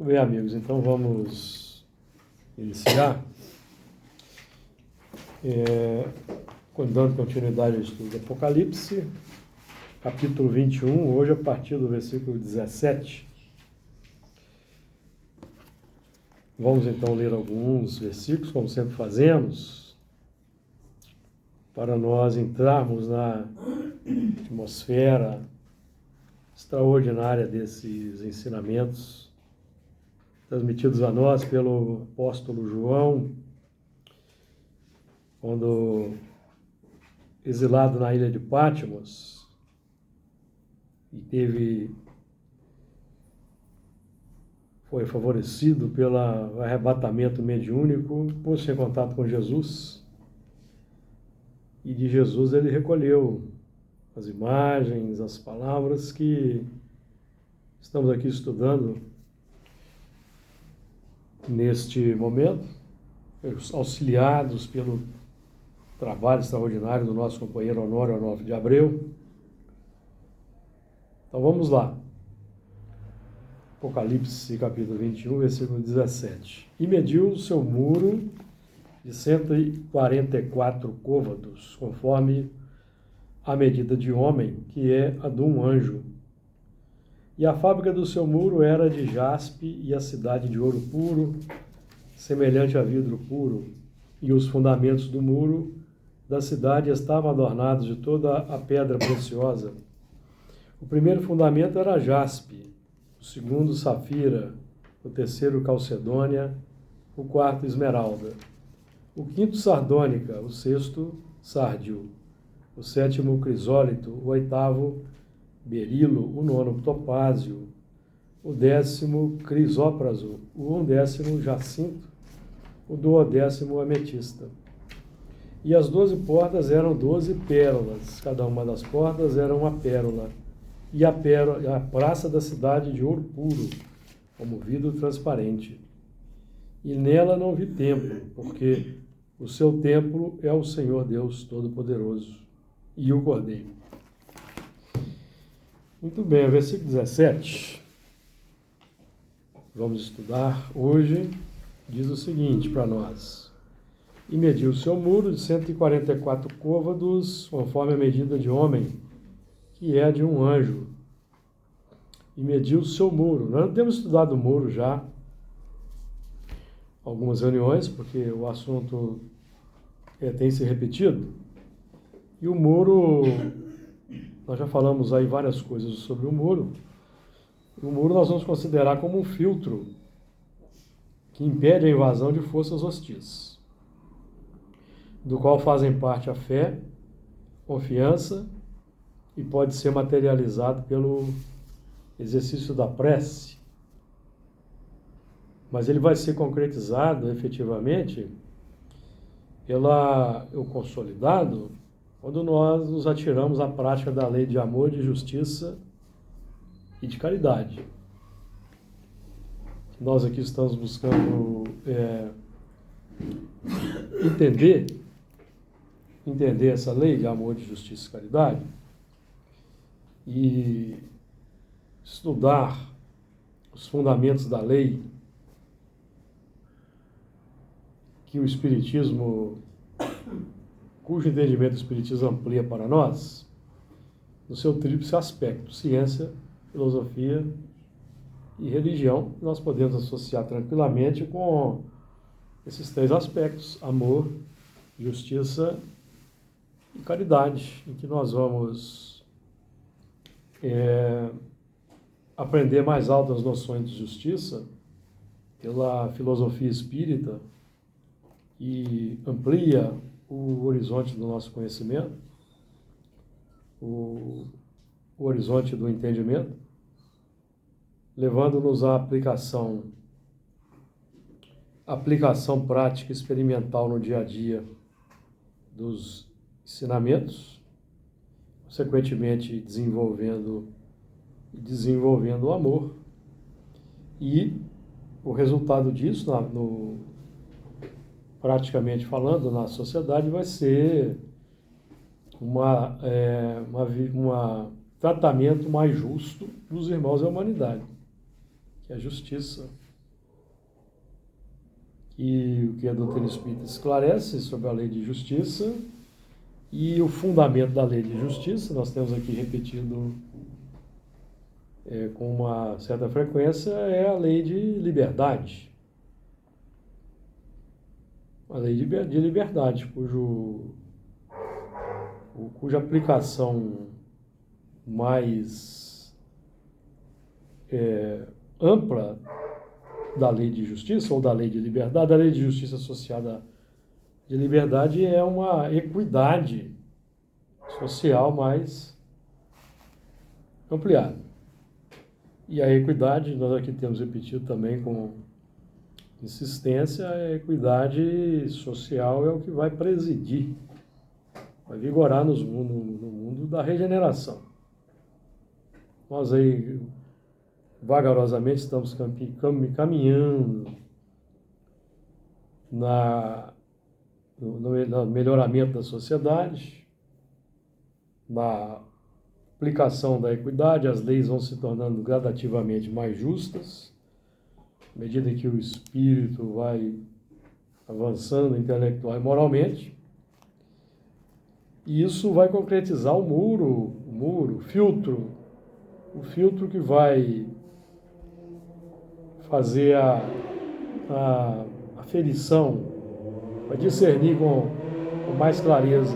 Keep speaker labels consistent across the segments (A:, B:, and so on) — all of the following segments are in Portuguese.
A: Bem, amigos, então vamos iniciar, dando continuidade ao estudo do Apocalipse, capítulo 21, hoje a partir do versículo 17. Vamos então ler alguns versículos, como sempre fazemos, para nós entrarmos na atmosfera extraordinária desses ensinamentos transmitidos a nós pelo apóstolo João, quando exilado na ilha de Patmos, e foi favorecido pelo arrebatamento mediúnico, pôs-se em contato com Jesus, e de Jesus ele recolheu as imagens, as palavras que estamos aqui estudando neste momento, auxiliados pelo trabalho extraordinário do nosso companheiro Honório Onofre de Abreu. Então vamos lá. Apocalipse capítulo 21, versículo 17. E mediu o seu muro de 144 côvados, conforme a medida de homem, que é a de um anjo. E a fábrica do seu muro era de jaspe, e a cidade de ouro puro, semelhante a vidro puro. E os fundamentos do muro da cidade estavam adornados de toda a pedra preciosa. O primeiro fundamento era jaspe, o segundo safira, o terceiro calcedônia, o quarto esmeralda, o quinto sardônica, o sexto sárdio, o sétimo crisólito, o oitavo berilo, o nono topázio, o décimo crisópraso, o undécimo jacinto, o duodécimo ametista. E as 12 portas eram 12 pérolas, cada uma das portas era uma pérola, e a praça da cidade de ouro puro, como vidro transparente. E nela não vi templo, porque o seu templo é o Senhor Deus Todo-Poderoso e o Cordeiro. Muito bem, versículo 17, vamos estudar hoje, diz o seguinte para nós: E mediu o seu muro de 144 côvados, conforme a medida de homem, que é de um anjo. E mediu o seu muro. Nós não temos estudado o muro já algumas reuniões, porque o assunto tem se repetido. E o muro, nós já falamos aí várias coisas sobre o muro. O muro nós vamos considerar como um filtro que impede a invasão de forças hostis, do qual fazem parte a fé, confiança, e pode ser materializado pelo exercício da prece. Mas ele vai ser concretizado efetivamente o consolidado, quando nós nos atiramos à prática da lei de amor, de justiça e de caridade. Nós aqui estamos buscando entender essa lei de amor, de justiça e caridade, e estudar os fundamentos da lei que o Espiritismo, cujo entendimento o Espiritismo amplia para nós, no seu tríplice aspecto: ciência, filosofia e religião. Nós podemos associar tranquilamente com esses três aspectos: amor, justiça e caridade, em que nós vamos aprender mais altas noções de justiça pela filosofia espírita, e amplia o horizonte do nosso conhecimento, o horizonte do entendimento, levando-nos à aplicação prática experimental no dia a dia dos ensinamentos, consequentemente desenvolvendo o amor. E o resultado disso, praticamente falando, na sociedade, vai ser um tratamento mais justo dos irmãos da humanidade, que é a justiça, que o que a doutrina espírita esclarece sobre a lei de justiça e o fundamento da lei de justiça. Nós temos aqui repetido com uma certa frequência, é a lei de liberdade. A lei de liberdade, cuja aplicação mais ampla da lei de justiça ou da lei de liberdade, a lei de justiça associada de liberdade é uma equidade social mais ampliada. E a equidade, nós aqui temos repetido também com insistência, a equidade social é o que vai presidir, vai vigorar no mundo da regeneração. Nós aí, vagarosamente, estamos caminhando no melhoramento da sociedade, na aplicação da equidade. As leis vão se tornando gradativamente mais justas, à medida em que o espírito vai avançando intelectual e moralmente. E isso vai concretizar o filtro, o filtro que vai fazer a aferição, vai discernir com mais clareza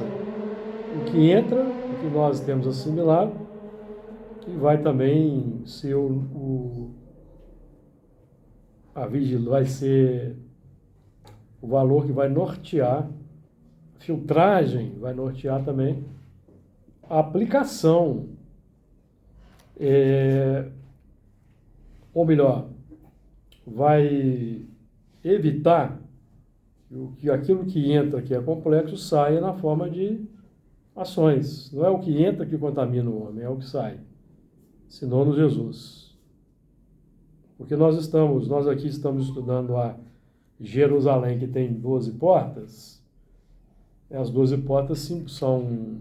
A: o que entra, o que nós temos assimilado, e vai também ser vai ser o valor que vai nortear, a filtragem vai nortear também a aplicação, ou melhor, vai evitar que aquilo que entra, que é complexo, saia na forma de ações. Não é o que entra que contamina o homem, é o que sai. Sinono Jesus. Porque nós aqui estamos estudando a Jerusalém, que tem 12 portas. As 12 portas são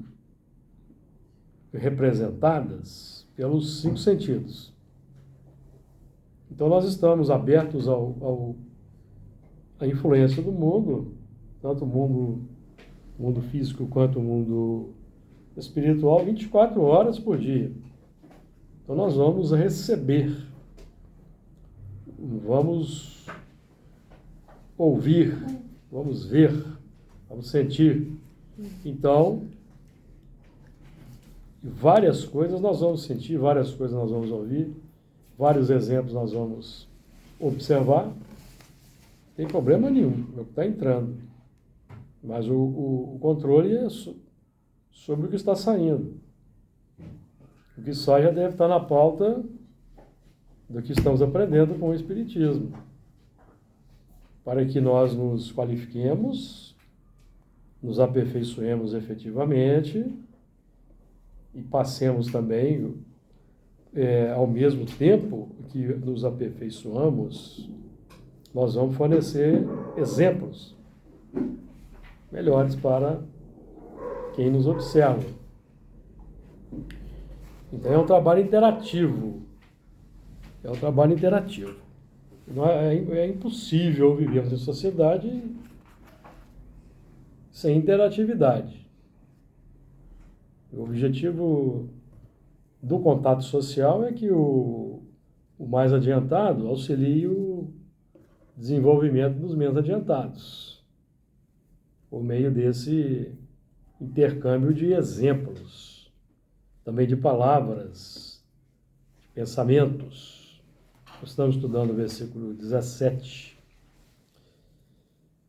A: representadas pelos 5 sentidos. Então nós estamos abertos à influência do mundo, tanto o mundo físico quanto o mundo espiritual, 24 horas por dia. Então nós vamos receber, vamos ouvir, vamos ver, vamos sentir. Então, várias coisas nós vamos sentir, várias coisas nós vamos ouvir, vários exemplos nós vamos observar. Não tem problema nenhum, é o que está entrando. Mas o controle é sobre o que está saindo. O que sai já deve estar na pauta do que estamos aprendendo com o Espiritismo. Para que nós nos qualifiquemos, nos aperfeiçoemos efetivamente e passemos também, ao mesmo tempo que nos aperfeiçoamos, nós vamos fornecer exemplos melhores para quem nos observa. Então é um trabalho interativo. Não é impossível vivermos em sociedade sem interatividade. O objetivo do contato social é que o mais adiantado auxilie o desenvolvimento dos menos adiantados, por meio desse intercâmbio de exemplos, também de palavras, de pensamentos. Nós estamos estudando o versículo 17.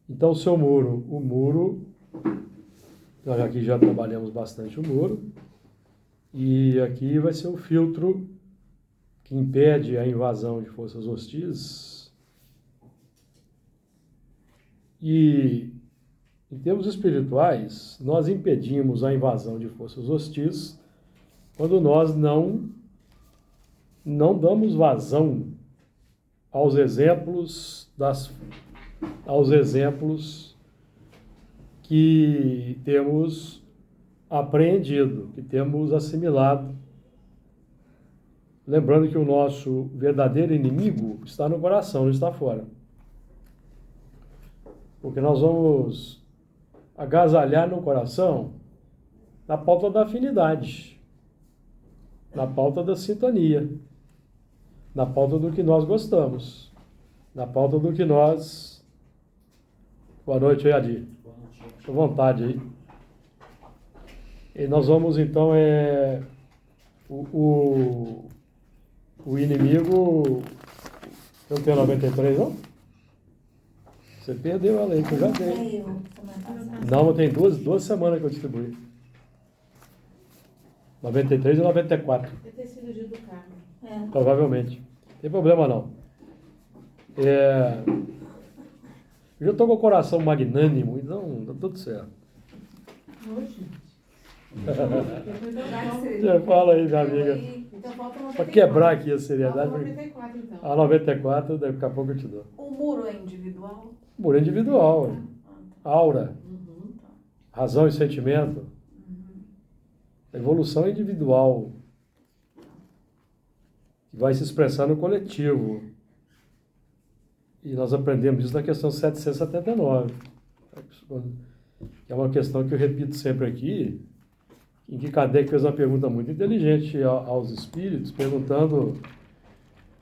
A: Então, o muro, nós aqui já trabalhamos bastante o muro, e aqui vai ser o filtro que impede a invasão de forças hostis. E, em termos espirituais, nós impedimos a invasão de forças hostis quando nós não damos vazão aos exemplos que temos apreendido, que temos assimilado. Lembrando que o nosso verdadeiro inimigo está no coração, não está fora. porque nós vamos agasalhar no coração na pauta da afinidade, na pauta da sintonia, na pauta do que nós gostamos, na pauta do que nós... Boa noite aí, Adi. Fique à vontade aí. E nós vamos, então, o inimigo... Eu não tenho 93, não? Você perdeu ela aí, que eu já dei. Não, tem duas semanas que eu distribuí. 93 e 94.
B: Deve ter sido o dia do Carmo.
A: Provavelmente. Não tem problema, não. Eu já estou com o coração magnânimo, então tá tudo certo.
B: Hoje?
A: Você fala aí, minha amiga.
B: Então falta 94.
A: Para quebrar aqui a seriedade.
B: Falta 94, então.
A: A 94, daqui a pouco eu te dou.
C: O muro é individual?
A: Muro individual. Aura.
C: Tá.
A: Razão e sentimento. A evolução é individual. Que vai se expressar no coletivo. E nós aprendemos isso na questão 779. Que é uma questão que eu repito sempre aqui, em que Kardec fez uma pergunta muito inteligente aos espíritos,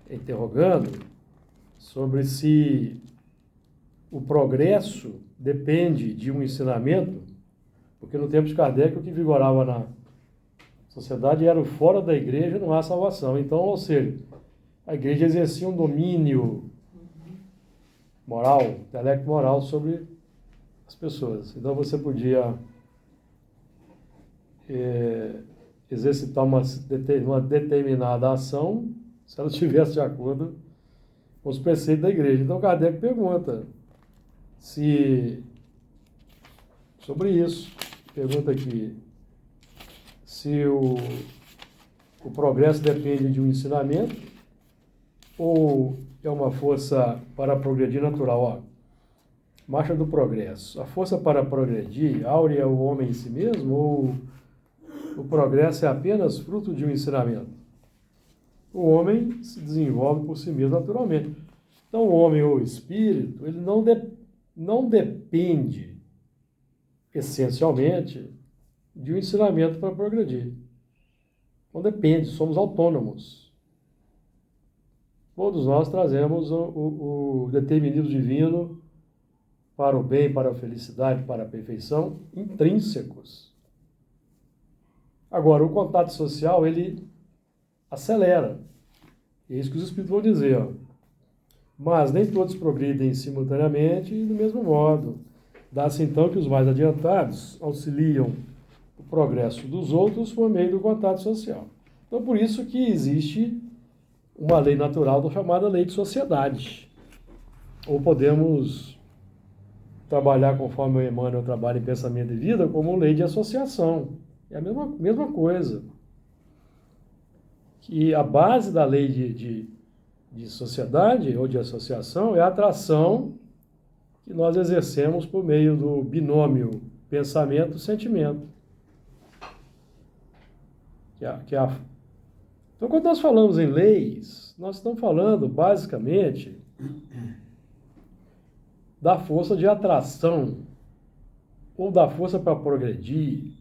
A: interrogando sobre se o progresso depende de um ensinamento, porque no tempo de Kardec o que vigorava na sociedade era o fora da igreja não há salvação. Então, ou seja, a igreja exercia um domínio moral, intelecto moral sobre as pessoas. Então você podia exercitar uma determinada ação se ela estivesse de acordo com os preceitos da igreja. Então Kardec pergunta sobre isso. Pergunta aqui se o progresso depende de um ensinamento ou é uma força para progredir natural. Ó, marcha do progresso. A força para progredir, áurea é o homem em si mesmo ou o progresso é apenas fruto de um ensinamento? O homem se desenvolve por si mesmo naturalmente. Então o homem ou o espírito, ele não depende essencialmente de um ensinamento para progredir. Não depende, somos autônomos. Todos nós trazemos o determinismo divino para o bem, para a felicidade, para a perfeição, intrínsecos. Agora, o contato social, ele acelera. É isso que os espíritos vão dizer. Ó. Mas nem todos progridem simultaneamente e do mesmo modo. Dá-se então que os mais adiantados auxiliam o progresso dos outros por meio do contato social. Então, por isso que existe uma lei natural chamada lei de sociedade. Ou podemos trabalhar, conforme o Emmanuel trabalha em pensamento e vida, como lei de associação. É a mesma coisa. Que a base da lei de sociedade ou de associação é a atração que nós exercemos por meio do binômio pensamento-sentimento. Então, quando nós falamos em leis, nós estamos falando, basicamente, da força de atração ou da força para progredir,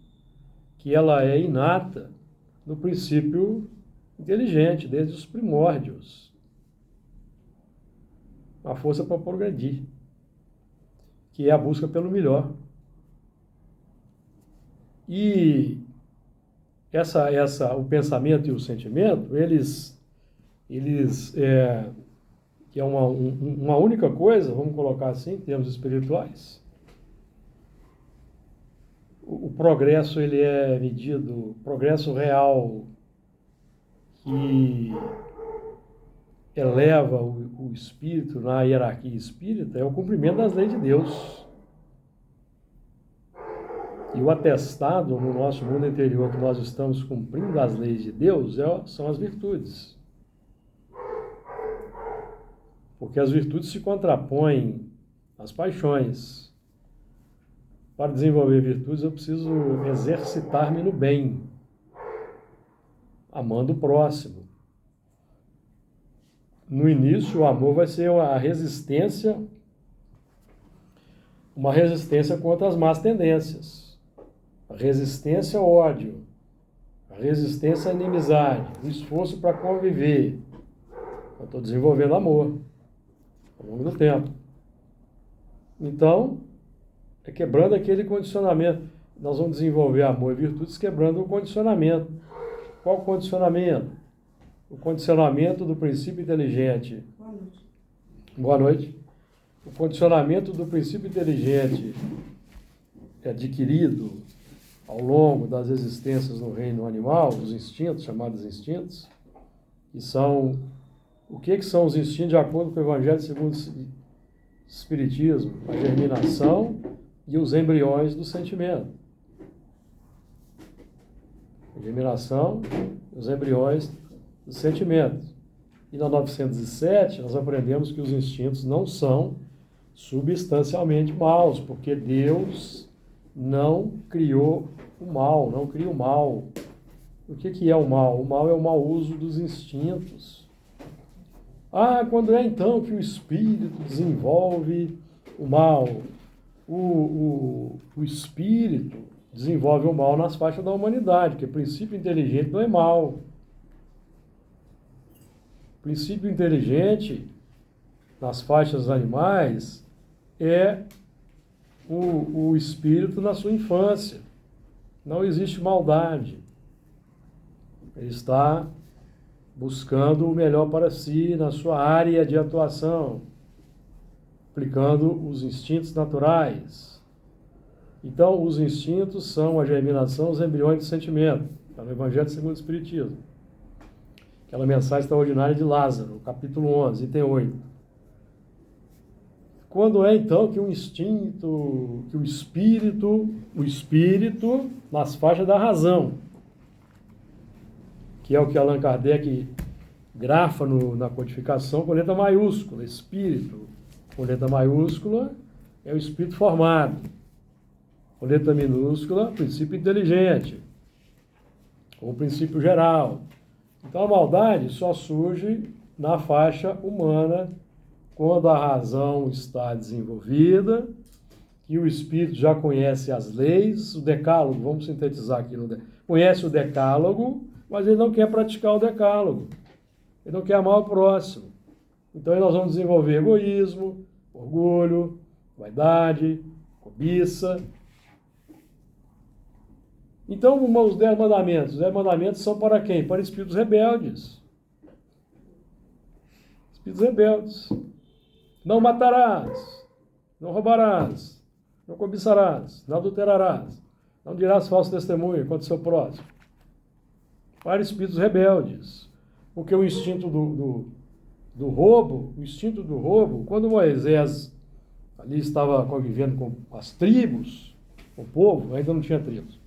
A: que ela é inata no princípio inteligente, desde os primórdios. A força para progredir, que é a busca pelo melhor. E o pensamento e o sentimento, que é uma única coisa, vamos colocar assim, em termos espirituais. O progresso, ele é medido, progresso real, que eleva o espírito na hierarquia espírita, é o cumprimento das leis de Deus. E o atestado no nosso mundo interior que nós estamos cumprindo as leis de Deus são as virtudes. Porque as virtudes se contrapõem às paixões. Para desenvolver virtudes eu preciso exercitar-me no bem, amando o próximo. No início, o amor vai ser a resistência uma resistência contra as más tendências, a resistência ao ódio, a resistência à inimizade, o esforço para conviver. Eu estou desenvolvendo amor ao longo do tempo. Então, é quebrando aquele condicionamento. Nós vamos desenvolver amor e virtudes quebrando o condicionamento. Qual o condicionamento? O condicionamento do princípio inteligente.
C: Boa noite.
A: Boa noite. O condicionamento do princípio inteligente é adquirido ao longo das existências no reino animal, os instintos, chamados instintos, que são... O que são os instintos de acordo com o Evangelho segundo o Espiritismo? A germinação e os embriões do sentimento. A germinação e os embriões do sentimento. E na 907 nós aprendemos que os instintos não são substancialmente maus, porque Deus não criou o mal, não cria o mal. O que é o mal? O mal é o mau uso dos instintos. Quando é então que o espírito desenvolve o mal? O espírito desenvolve o mal nas faixas da humanidade, que princípio inteligente não é mal. Princípio inteligente nas faixas animais é o espírito na sua infância. Não existe maldade. Ele está buscando o melhor para si na sua área de atuação, aplicando os instintos naturais. Então, os instintos são a germinação, os embriões do sentimento. Está no Evangelho segundo o Espiritismo. Aquela mensagem extraordinária de Lázaro, capítulo 11, item 8. Quando é então que o instinto, que o espírito, nas faixas da razão, que é o que Allan Kardec grafa na codificação com letra maiúscula, espírito, com letra maiúscula, é o espírito formado, com letra minúscula, princípio inteligente, ou princípio geral. Então a maldade só surge na faixa humana, quando a razão está desenvolvida, que o espírito já conhece as leis, o decálogo, vamos sintetizar aqui, conhece o decálogo, mas ele não quer praticar o decálogo. Ele não quer amar o próximo. Então aí nós vamos desenvolver egoísmo, orgulho, vaidade, cobiça. Então, os 10 mandamentos. Os 10 mandamentos são para quem? Para espíritos rebeldes. Espíritos rebeldes. Não matarás, não roubarás, não cobiçarás, não adulterarás, não dirás falso testemunho contra o seu próximo. Para espíritos rebeldes. Porque o instinto do roubo, quando Moisés ali estava convivendo com as tribos, o povo, ainda não tinha tribos.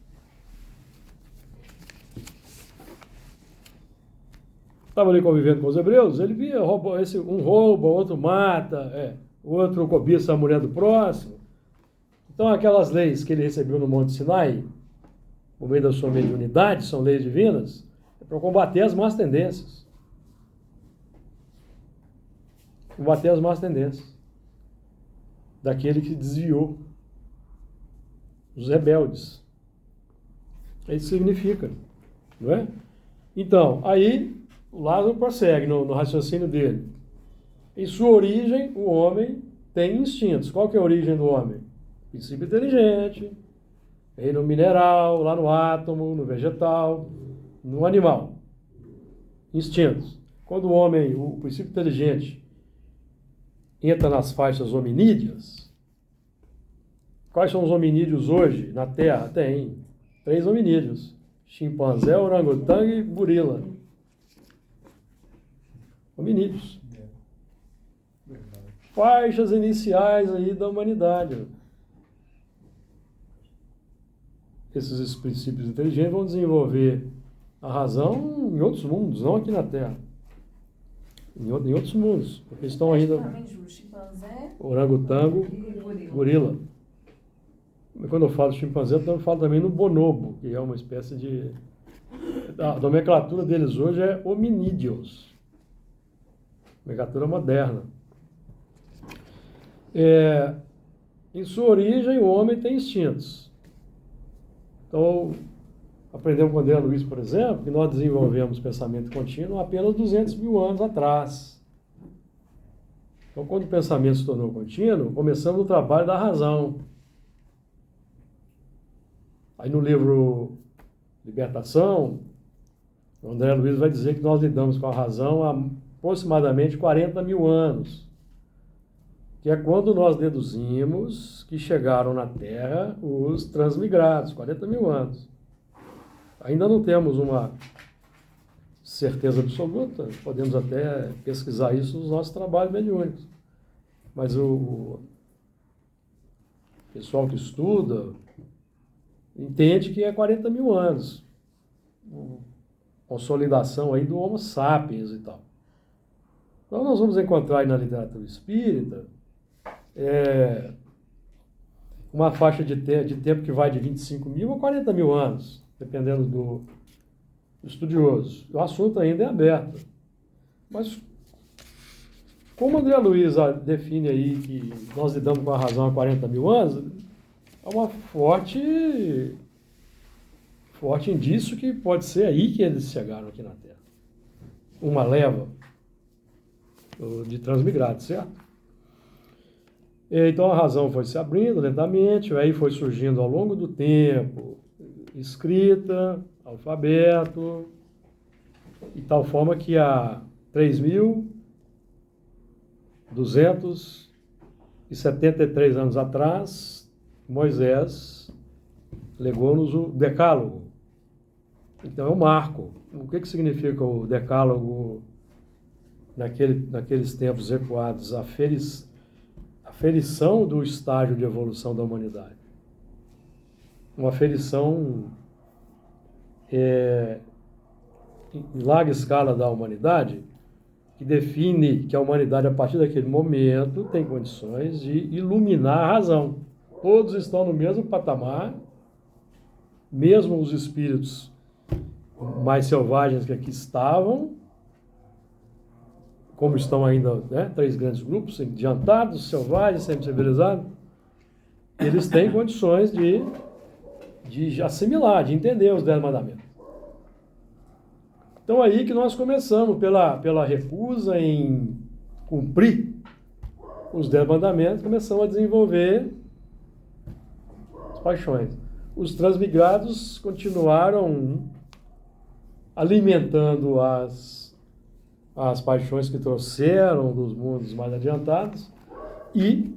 A: Estava ali convivendo com os hebreus, ele via um rouba, outro mata, o outro cobiça a mulher do próximo. Então aquelas leis que ele recebeu no Monte Sinai, por meio da sua mediunidade, são leis divinas, é para combater as más tendências. Combater as más tendências daquele que desviou, os rebeldes. Isso significa, não é? Então, aí o Lázaro prossegue no raciocínio dele. Em sua origem, o homem tem instintos. Qual que é a origem do homem? Princípio inteligente, reino mineral, lá no átomo, no vegetal, no animal. Instintos. Quando o homem, o princípio inteligente, entra nas faixas hominídeas, quais são os hominídeos hoje na Terra? Tem 3 hominídeos: chimpanzé, orangotango e gorila. Hominídeos. Faixas iniciais aí da humanidade. Esses princípios inteligentes vão desenvolver a razão em outros mundos, não aqui na Terra. Em outros mundos. Porque estão ainda...
C: Chimpanzé,
A: orangotango, gorila. Quando eu falo chimpanzé, eu falo também no bonobo, que é uma espécie de... A nomenclatura deles hoje é hominídeos. Nomenclatura moderna. Em sua origem, o homem tem instintos. Então, aprendemos com André Luiz, por exemplo, que nós desenvolvemos pensamento contínuo há apenas 200 mil anos atrás. Então, quando o pensamento se tornou contínuo, começamos o trabalho da razão. Aí no livro Libertação, o André Luiz vai dizer que nós lidamos com a razão há aproximadamente 40 mil anos, que é quando nós deduzimos que chegaram na Terra os transmigrados, 40 mil anos. Ainda não temos uma certeza absoluta, podemos até pesquisar isso nos nossos trabalhos mediúnicos. Mas o pessoal que estuda entende que é 40 mil anos. Consolidação aí do Homo sapiens e tal. Então nós vamos encontrar aí na literatura espírita uma faixa de tempo que vai de 25 mil a 40 mil anos, dependendo do estudioso. O assunto ainda é aberto. Mas, como André Luiz define aí que nós lidamos com a razão há 40 mil anos, é uma forte indício que pode ser aí que eles chegaram aqui na Terra. Uma leva de transmigrados, certo? Então a razão foi se abrindo lentamente, aí foi surgindo ao longo do tempo escrita, alfabeto, de tal forma que há 3.273 anos atrás, Moisés legou-nos o Decálogo. Então é um marco. O que significa o Decálogo naqueles tempos recuados? A ferição do estágio de evolução da humanidade. Uma ferição em larga escala da humanidade, que define que a humanidade, a partir daquele momento, tem condições de iluminar a razão. Todos estão no mesmo patamar, mesmo os espíritos mais selvagens que aqui estavam, como estão ainda, né, 3 grandes grupos, adiantados, selvagens, semi-civilizados, eles têm condições de assimilar, de entender os 10 mandamentos. Então aí que nós começamos, pela recusa em cumprir os 10 mandamentos, começamos a desenvolver as paixões. Os transmigrados continuaram alimentando as paixões que trouxeram dos mundos mais adiantados, e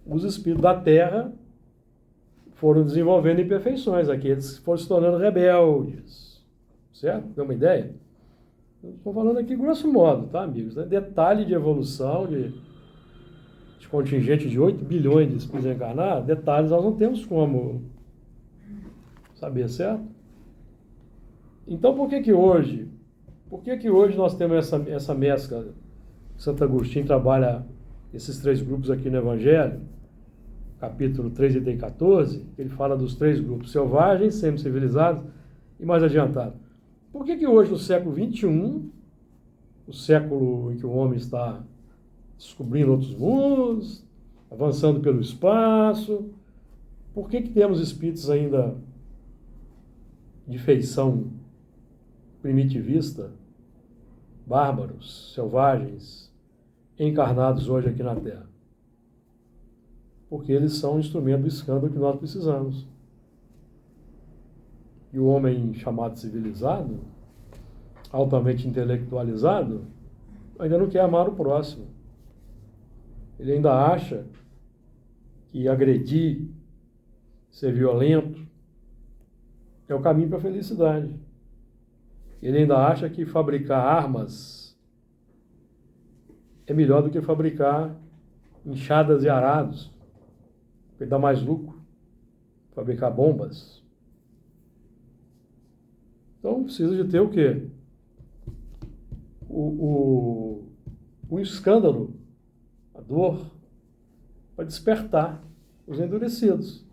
A: os espíritos da Terra foram desenvolvendo imperfeições, aqueles que foram se tornando rebeldes. Certo? Deu uma ideia? Estou falando aqui grosso modo, tá, amigos? Detalhe de evolução, de contingente de 8 bilhões de espíritos encarnados, detalhes nós não temos como saber, certo? Então, por que hoje nós temos essa mescla? Santo Agostinho trabalha esses 3 grupos aqui no Evangelho, capítulo 3, item 14, ele fala dos 3 grupos: selvagens, semi-civilizados e mais adiantados. Por que hoje, no século XXI, o século em que o homem está descobrindo outros mundos, avançando pelo espaço, por que temos espíritos ainda de feição primitivista, bárbaros, selvagens, encarnados hoje aqui na Terra? Porque eles são um instrumento do escândalo que nós precisamos. E o homem chamado civilizado, altamente intelectualizado, ainda não quer amar o próximo. Ele ainda acha que agredir, ser violento, é o caminho para a felicidade. Ele ainda acha que fabricar armas é melhor do que fabricar enxadas e arados, porque dá mais lucro. Fabricar bombas. Então precisa de ter o quê? O escândalo, a dor, para despertar os endurecidos.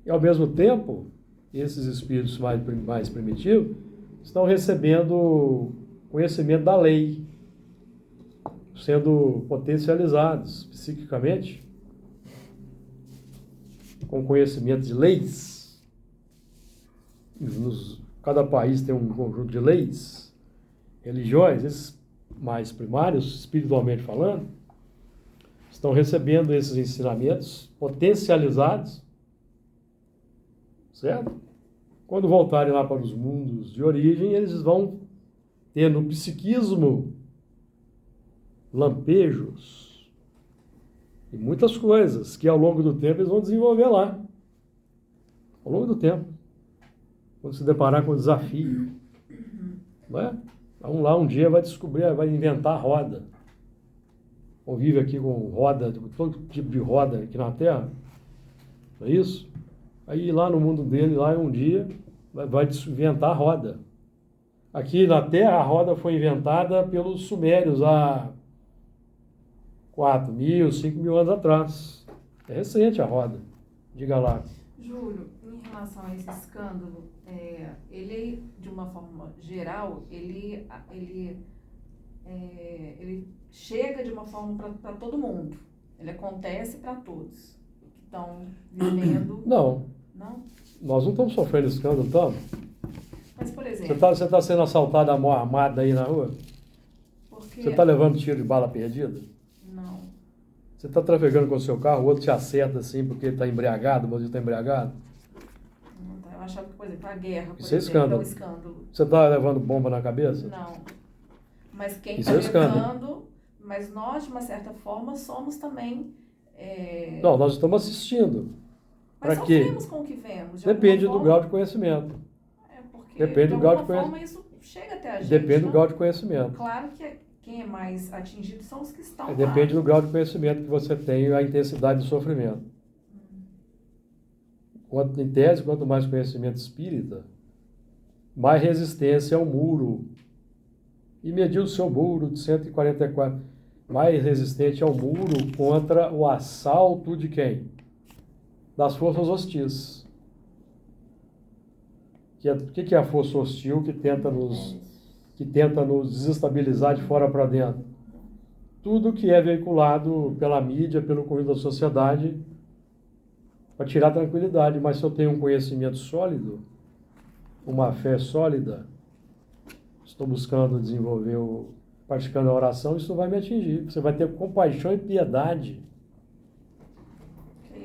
A: E ao mesmo tempo, esses espíritos mais primitivos estão recebendo conhecimento da lei, sendo potencializados psiquicamente com conhecimento de leis. Cada país tem um conjunto de leis, religiões, esses mais primários, espiritualmente falando, estão recebendo esses ensinamentos potencializados, certo? Quando voltarem lá para os mundos de origem, eles vão ter no psiquismo lampejos e muitas coisas que ao longo do tempo eles vão desenvolver lá. Ao longo do tempo. Quando se deparar com o desafio. Não é? Então lá um dia vai descobrir, vai inventar a roda. Convive aqui com roda, todo tipo de roda aqui na Terra. Não é isso? Aí lá no mundo dele, lá um dia, vai inventar a roda. Aqui na Terra, a roda foi inventada pelos sumérios há 4.000, 5.000 anos atrás. É recente a roda. Diga lá.
C: Júlio, em relação a esse escândalo, ele, de uma forma geral, ele chega de uma forma para todo mundo. Ele acontece para todos que estão vivendo.
A: Não.
C: Não?
A: Nós não estamos sofrendo escândalo, estamos?
C: Mas, por exemplo...
A: Você tá sendo assaltado à mão armada aí na rua?
C: Porque...
A: Você está levando tiro de bala perdida?
C: Não.
A: Você está trafegando com o seu carro, o outro te acerta assim porque ele está embriagado, você está embriagado?
C: Não tá. Eu achava que, por exemplo, a guerra, por
A: Isso é
C: exemplo,
A: escândalo.
C: é um escândalo.
A: Você está levando bomba na cabeça?
C: Não. Mas quem
A: Isso
C: está
A: é
C: levando...
A: escândalo.
C: Mas nós, de uma certa forma, somos também...
A: Não, nós estamos assistindo.
C: Mas
A: Para quê?
C: sofremos com o que vemos.
A: Depende do grau de conhecimento.
C: Porque,
A: Depende
C: de
A: do grau de
C: alguma forma,
A: conhecimento.
C: isso chega até a gente.
A: Depende do
C: não?
A: grau de conhecimento.
C: Claro que quem é mais atingido são os que estão lá.
A: Depende do grau de conhecimento que você tem e a intensidade do sofrimento. Em tese, quanto mais conhecimento espírita, mais resistência ao muro. E mediu o seu muro de 144, mais resistente ao muro contra o assalto de quem? Das forças hostis. O que é a força hostil que tenta nos desestabilizar de fora para dentro? Tudo que é veiculado pela mídia, pelo conjunto da sociedade, para tirar tranquilidade. Mas se eu tenho um conhecimento sólido, uma fé sólida, estou buscando desenvolver, praticando a oração, isso vai me atingir. Você vai ter compaixão e piedade.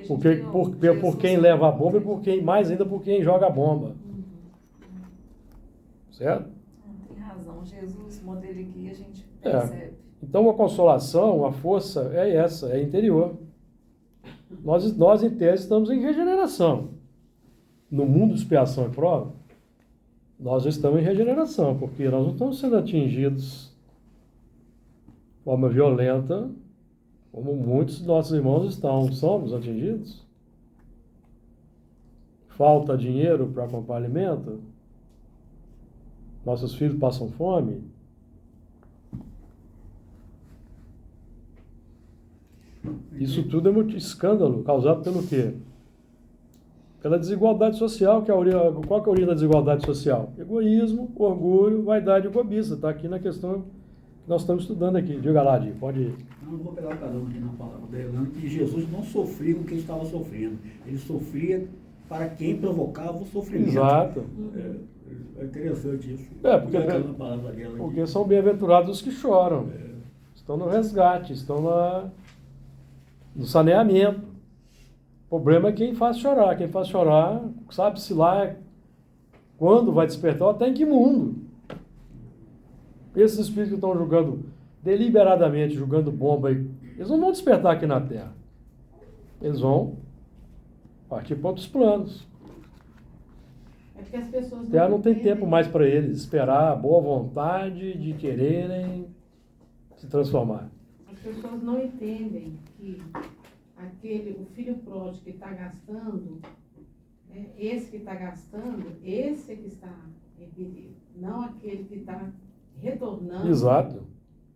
A: Por quem leva a bomba e mais ainda por quem joga a bomba. Certo?
C: Tem razão. Jesus, modelo e guia, a gente percebe.
A: Então a consolação, a força é essa, é interior. Nós em tese estamos em regeneração. No mundo de expiação e prova, nós estamos em regeneração, porque nós não estamos sendo atingidos de forma violenta, como muitos de nossos irmãos somos atingidos. Falta dinheiro para comprar alimento, nossos filhos passam fome. Isso tudo é muito escândalo, causado pelo quê? Pela desigualdade social. Qual que é a origem da desigualdade social? Egoísmo, orgulho, vaidade e cobiça. Está aqui na questão que nós estamos estudando aqui. Diga lá, Di, pode ir.
D: Não vou pegar caramba aqui na palavra dele, que Jesus não sofria com quem estava sofrendo. Ele sofria para quem provocava o sofrimento.
A: Exato.
D: É interessante isso.
A: Porque são bem-aventurados os que choram. Estão no resgate, estão no saneamento. O problema é quem faz chorar. Quem faz chorar, sabe-se lá quando vai despertar, até em que mundo. Esses espíritos que estão julgando deliberadamente, julgando bomba, eles não vão despertar aqui na Terra. Eles vão partir para outros planos.
B: É porque as pessoas
A: A Terra não tem tempo mais para eles esperar a boa vontade de quererem se transformar.
B: As pessoas não entendem que o filho pródigo que está gastando, né, esse que está gastando, esse é que está em perigo, não aquele que está retornando.
A: Exato.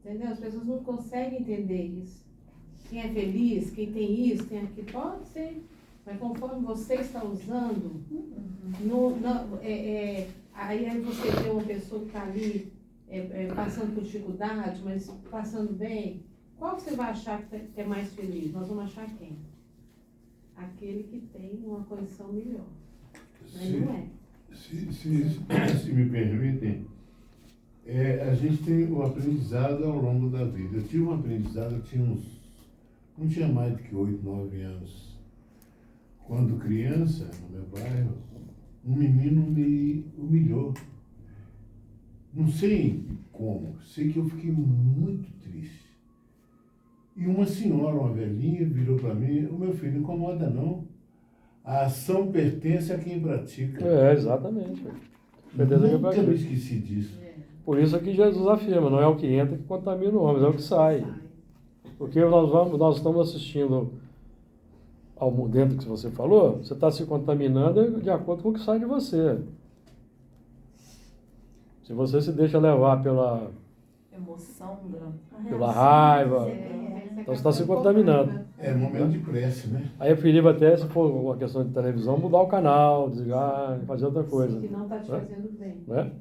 B: Entendeu? As pessoas não conseguem entender isso. Quem é feliz, quem tem isso, tem aquilo, pode ser. Mas conforme você está usando, aí você vê uma pessoa que está ali passando por dificuldade, mas passando bem. Qual você vai achar que é mais feliz? Nós vamos achar quem? aquele que tem uma condição melhor. Mas não é.
E: Se me permitem, a gente tem o aprendizado ao longo da vida. Eu tive um aprendizado, não tinha mais do que 8, 9 anos. Quando criança, no meu bairro, um menino me humilhou. Não sei como, sei que eu fiquei muito triste. E uma senhora, uma velhinha, virou para mim: o meu filho, não incomoda não. A ação pertence a quem pratica.
A: Exatamente.
E: Nunca me esqueci disso.
A: Por isso que Jesus afirma, não é o que entra que contamina o homem, é o que sai. Porque nós estamos assistindo ao dentro que você falou, você está se contaminando de acordo com o que sai de você. Se você se deixa levar pela
C: Emoção
A: pela raiva, então você está se contaminando.
E: É momento de prece, né?
A: Aí é perigo até, se for uma questão de televisão, mudar o canal, desligar, fazer outra coisa.
B: Que não está te fazendo bem.
A: Né?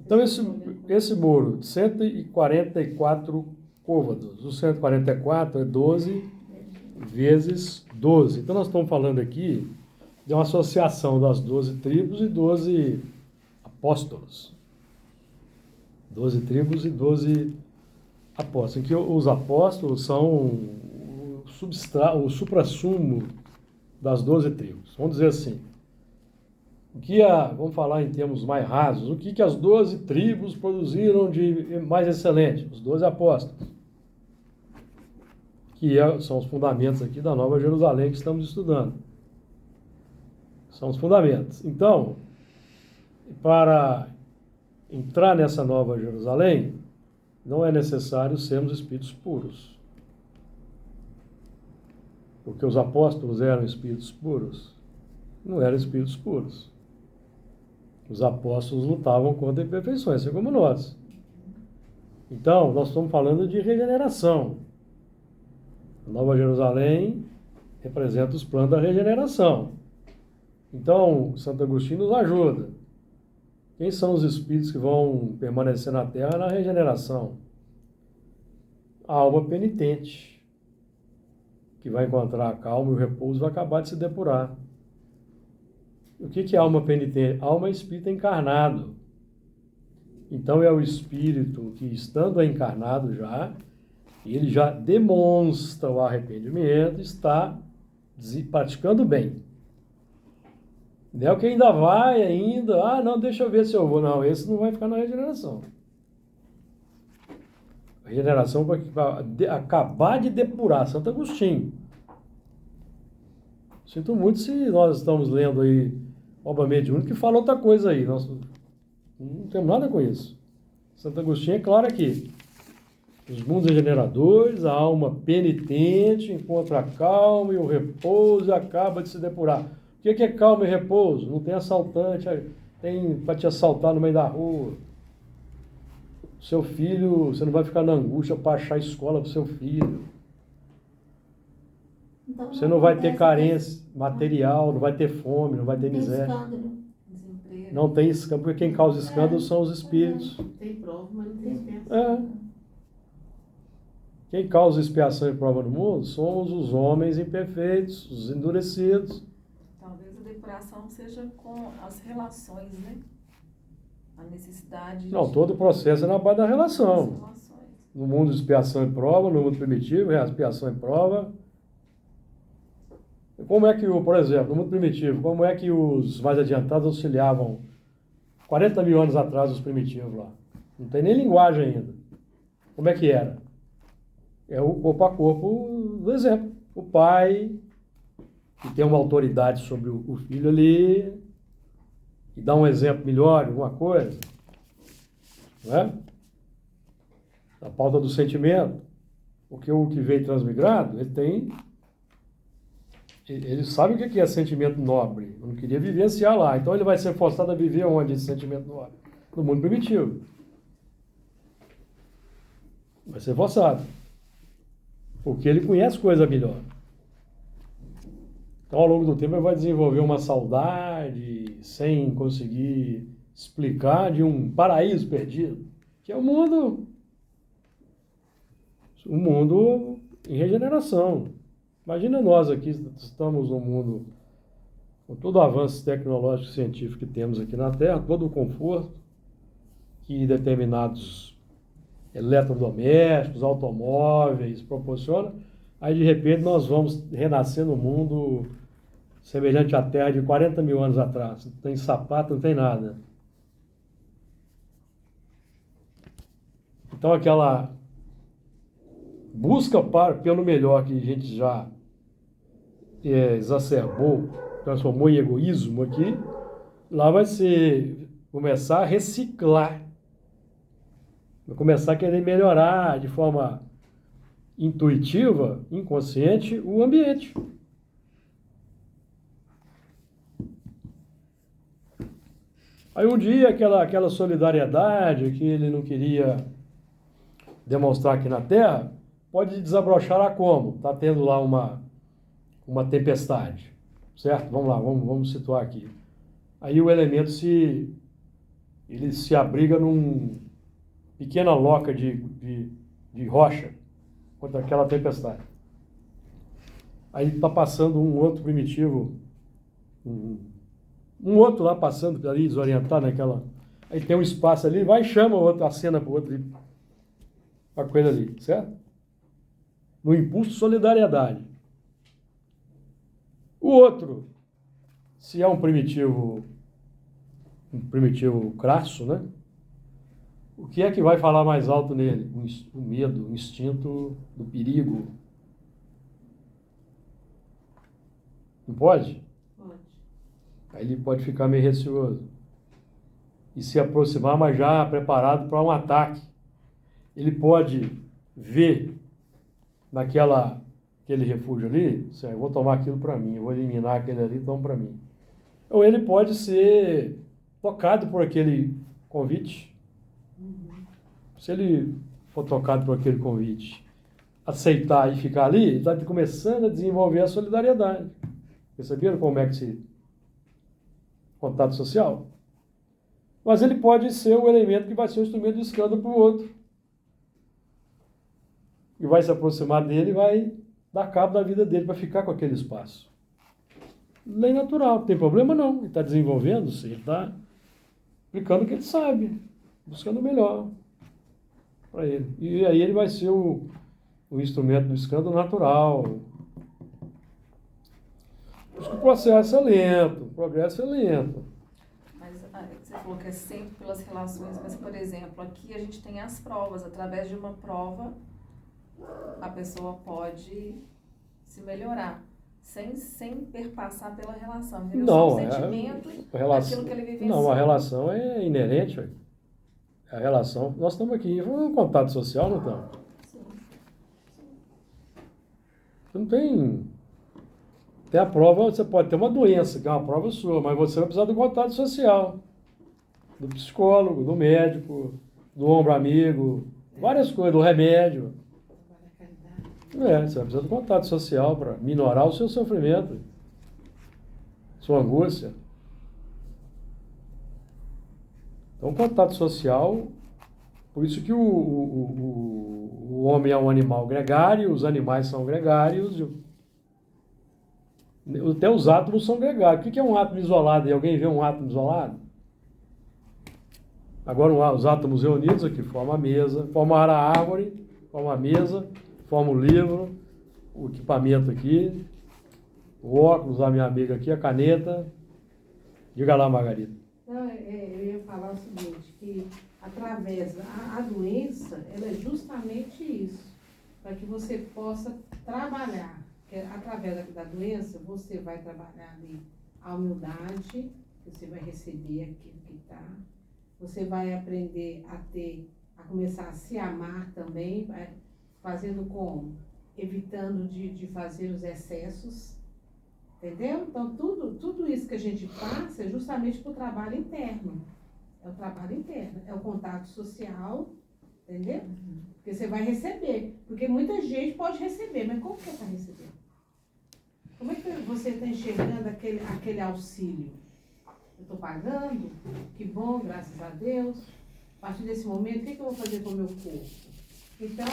A: Então esse muro, de 144 côvados, o 144 é 12 vezes 12. Então nós estamos falando aqui de uma associação das 12 tribos e 12 apóstolos. 12 tribos e 12 apóstolos, em que os apóstolos são o suprassumo das 12 tribos. Vamos dizer assim, vamos falar em termos mais rasos, o que as 12 tribos produziram de mais excelente? Os 12 apóstolos, que são os fundamentos aqui da Nova Jerusalém que estamos estudando. São os fundamentos. Então, para entrar nessa Nova Jerusalém, não é necessário sermos espíritos puros. Porque os apóstolos eram espíritos puros? Não eram espíritos puros. Os apóstolos lutavam contra imperfeições, assim como nós. Então, nós estamos falando de regeneração. A Nova Jerusalém representa os planos da regeneração. Então, Santo Agostinho nos ajuda. Quem são os espíritos que vão permanecer na Terra na regeneração? A alma penitente, que vai encontrar a calma e o repouso e vai acabar de se depurar. O que é alma penitente? Alma é espírito encarnado. Então é o espírito que, estando encarnado já, ele já demonstra o arrependimento, está praticando bem. Não é o que ainda vai, não, deixa eu ver se eu vou. Não, esse não vai ficar na regeneração. A regeneração vai acabar de depurar. Santo Agostinho. Sinto muito se nós estamos lendo aí obra mediúnica que fala outra coisa aí. Nós não temos nada com isso. Santo Agostinho é claro aqui. Os mundos regeneradores, a alma penitente encontra a calma e o repouso e acaba de se depurar. O que é calma e repouso? Não tem assaltante, tem para te assaltar no meio da rua. Seu filho, você não vai ficar na angústia para achar escola para o seu filho.
F: Então,
A: Você não vai ter carência material, não vai ter fome, não vai ter miséria.
C: desemprego.
A: Não tem escândalo, porque quem causa escândalo são os espíritos.
B: Tem prova, mas não tem expiação.
A: É. Quem causa expiação e prova no mundo somos os homens imperfeitos, os endurecidos.
C: Talvez a depuração seja com as relações, né? A necessidade
A: Não, todo o processo é na base da
C: das
A: relação.
C: relações.
A: No mundo de expiação e prova, no mundo primitivo, é expiação e prova. Como é que, por exemplo, no mundo primitivo, como é que os mais adiantados auxiliavam 40 mil anos atrás os primitivos lá? Não tem nem linguagem ainda. Como é que era? É o corpo a corpo do exemplo. O pai, que tem uma autoridade sobre o filho ali, e dá um exemplo melhor, alguma coisa, não é? A pauta do sentimento, porque o que veio transmigrado, ele sabe o que é sentimento nobre, não queria vivenciar lá, então ele vai ser forçado a viver onde esse sentimento nobre? No mundo primitivo. Vai ser forçado, porque ele conhece coisa melhor. Então, ao longo do tempo, ele vai desenvolver uma saudade sem conseguir explicar de um paraíso perdido, que é o mundo em regeneração. Imagina nós aqui, estamos num mundo com todo o avanço tecnológico e científico que temos aqui na Terra, todo o conforto que determinados eletrodomésticos, automóveis proporcionam, aí de repente nós vamos renascer no mundo semelhante à Terra de 40 mil anos atrás. Não tem sapato, não tem nada. Então aquela busca pelo melhor que a gente já exacerbou, transformou em egoísmo aqui, lá vai ser começar a reciclar, vai começar a querer melhorar de forma intuitiva, inconsciente, o ambiente. Aí um dia aquela solidariedade que ele não queria demonstrar aqui na Terra, pode desabrochar a como? Está tendo lá uma tempestade, certo? Vamos lá, vamos situar aqui. Aí o elemento ele se abriga num pequena loca de rocha contra aquela tempestade. Aí está passando um outro primitivo, um outro lá passando ali, desorientado naquela... Aí tem um espaço ali, vai e chama o outro, acena para o outro ali, para ele ali, certo? No impulso de solidariedade. O outro, se é um primitivo crasso, né? O que é que vai falar mais alto nele? O medo, o instinto do perigo. Não pode?
B: Pode.
A: Aí ele pode ficar meio receoso e se aproximar, mas já preparado para um ataque. Ele pode ver aquele refúgio ali, eu vou tomar aquilo para mim, eu vou eliminar aquele ali, tomo para mim. Ou ele pode ser tocado por aquele convite. Se ele for tocado por aquele convite, aceitar e ficar ali, ele está começando a desenvolver a solidariedade. Perceberam como é que se... contato social? Mas ele pode ser o elemento que vai ser o instrumento de escândalo para o outro. E vai se aproximar dele e vai dar cabo da vida dele para ficar com aquele espaço. Lei natural, não tem problema não. Ele está desenvolvendo-se, ele está aplicando o que ele sabe, buscando o melhor para ele. E aí ele vai ser o instrumento do escândalo natural. Por isso que o processo é lento, o progresso é lento.
C: Mas você falou que é sempre pelas relações, mas, por exemplo, aqui a gente tem as provas. Através de uma prova, a pessoa pode se melhorar, sem perpassar pela relação. Entendeu?
A: Não,
C: só o sentimento daquilo que ele vivenciou.
A: Não, a relação é inerente. A relação, nós estamos aqui, um contato social, não estamos?
C: Sim.
A: Não tem a prova, você pode ter uma doença, que é uma prova sua, mas você vai precisar do contato social, do psicólogo, do médico, do ombro amigo, várias coisas, do remédio. Você vai precisar do contato social para minorar o seu sofrimento, sua angústia. Então, contato social, por isso que o homem é um animal gregário, os animais são gregários, até os átomos são gregários. O que é um átomo isolado? E alguém vê um átomo isolado? Agora, os átomos reunidos aqui formam a mesa, formam a árvore, formam a mesa, formam o livro, o equipamento aqui, o óculos da minha amiga aqui, a caneta. Diga lá, Margarida.
B: Não, eu ia falar o seguinte, que através a doença, ela é justamente isso, para que você possa trabalhar. Porque através da doença, você vai trabalhar ali a humildade, você vai receber aquilo que está, você vai aprender a começar a se amar também, fazendo como? Evitando de fazer os excessos. Entendeu? Então, tudo isso que a gente passa é justamente para o trabalho interno. É o trabalho interno, é o contato social, entendeu? Porque você vai receber. Porque muita gente pode receber, mas como que está recebendo? Como é que você está enxergando aquele auxílio? Eu estou pagando? Que bom, graças a Deus. A partir desse momento, o que eu vou fazer com o meu corpo? Então,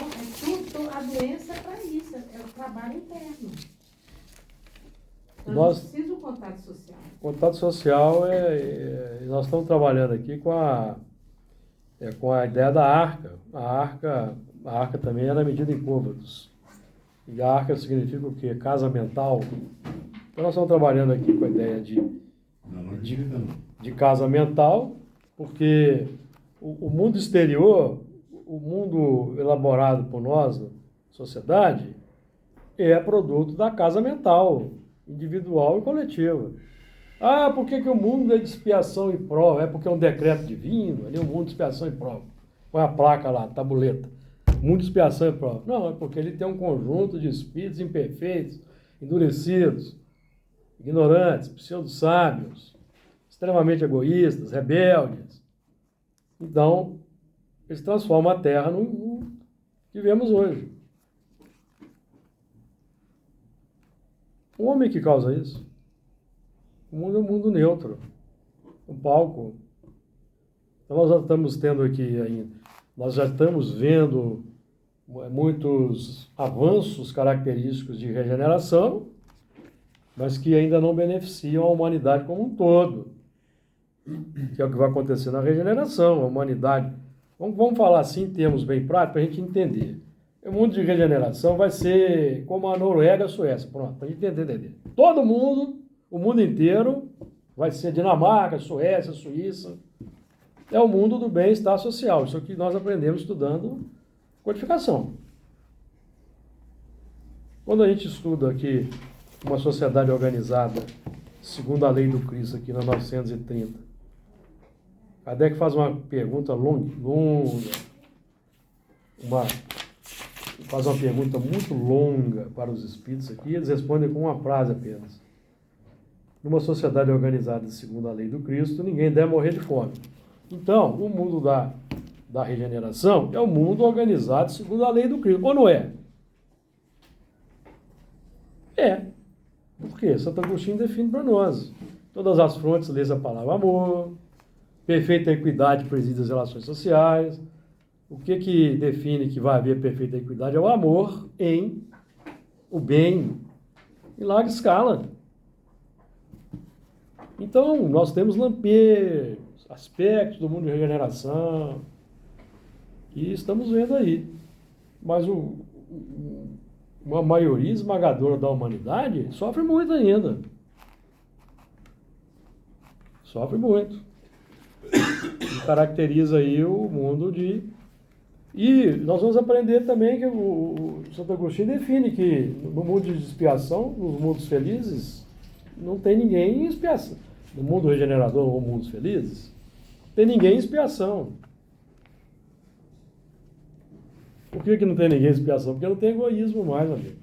B: a doença é para isso, é o trabalho interno. Então,
A: Nós-
B: a gente precisa do contato social.
A: Contato social nós estamos trabalhando aqui com a ideia da arca. A arca também era medida em côvados. E a arca significa o quê? Casa mental. Então nós estamos trabalhando aqui com a ideia
E: Não acredita não.
A: de casa mental, porque o mundo exterior, o mundo elaborado por nós, sociedade, é produto da casa mental, individual e coletiva. Ah, por que o mundo é de expiação e prova? É porque é um decreto divino, ali é um mundo de expiação e prova. Põe a placa lá, tabuleta. Mundo de expiação e prova. Não, é porque ele tem um conjunto de espíritos imperfeitos, endurecidos, ignorantes, pseudo-sábios, extremamente egoístas, rebeldes. Então, eles transformam a Terra no mundo que vemos hoje. O homem que causa isso. O mundo é um mundo neutro, um palco. Então nós já estamos tendo aqui ainda, nós já estamos vendo muitos avanços característicos de regeneração, mas que ainda não beneficiam a humanidade como um todo. Que é o que vai acontecer na regeneração, a humanidade. Vamos falar assim em termos bem práticos para a gente entender. O mundo de regeneração vai ser como a Noruega e a Suécia, pronto, para a gente entender. Todo mundo, o mundo inteiro, vai ser Dinamarca, Suécia, Suíça. É o mundo do bem-estar social. Isso é o que nós aprendemos estudando codificação. Quando a gente estuda aqui uma sociedade organizada, segundo a lei do Cristo, aqui na 930, Kardec faz uma pergunta longa, faz uma pergunta muito longa para os espíritos aqui, e eles respondem com uma frase apenas. Numa sociedade organizada segundo a lei do Cristo, ninguém deve morrer de fome. Então, o mundo da regeneração é o mundo organizado segundo a lei do Cristo. Ou não é? É. Por quê? Santo Agostinho define para nós. Todas as frontes lês a palavra amor, perfeita equidade preside as relações sociais. O que define que vai haver perfeita equidade é o amor em o bem, em larga escala. Então, nós temos lampejos, aspectos do mundo de regeneração, que estamos vendo aí. Mas uma maioria esmagadora da humanidade sofre muito ainda. Sofre muito. E caracteriza aí o mundo de... E nós vamos aprender também que o Santo Agostinho define que no mundo de expiação, nos mundos felizes, não tem ninguém em expiação. No mundo regenerador ou mundos felizes, não tem ninguém em expiação. Por que não tem ninguém em expiação? Porque não tem egoísmo mais, amigo.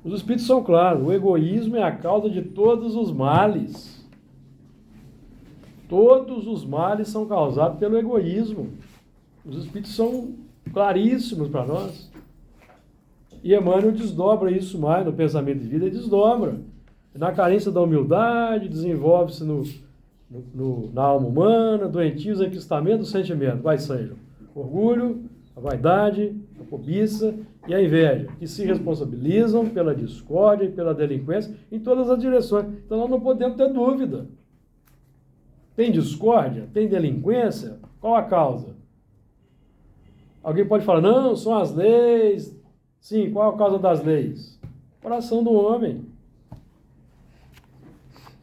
A: Os espíritos são claros, o egoísmo é a causa de todos os males. Todos os males são causados pelo egoísmo. Os espíritos são claríssimos para nós. E Emmanuel desdobra isso mais no pensamento de vida, ele desdobra. Na carência da humildade, desenvolve-se na alma humana, doentios enquistamentos do sentimento, quais sejam? Orgulho, a vaidade, a cobiça e a inveja, que se responsabilizam pela discórdia e pela delinquência em todas as direções. Então nós não podemos ter dúvida. Tem discórdia? Tem delinquência? Qual a causa? Alguém pode falar, não, são as leis. Sim, qual a causa das leis? Coração do homem.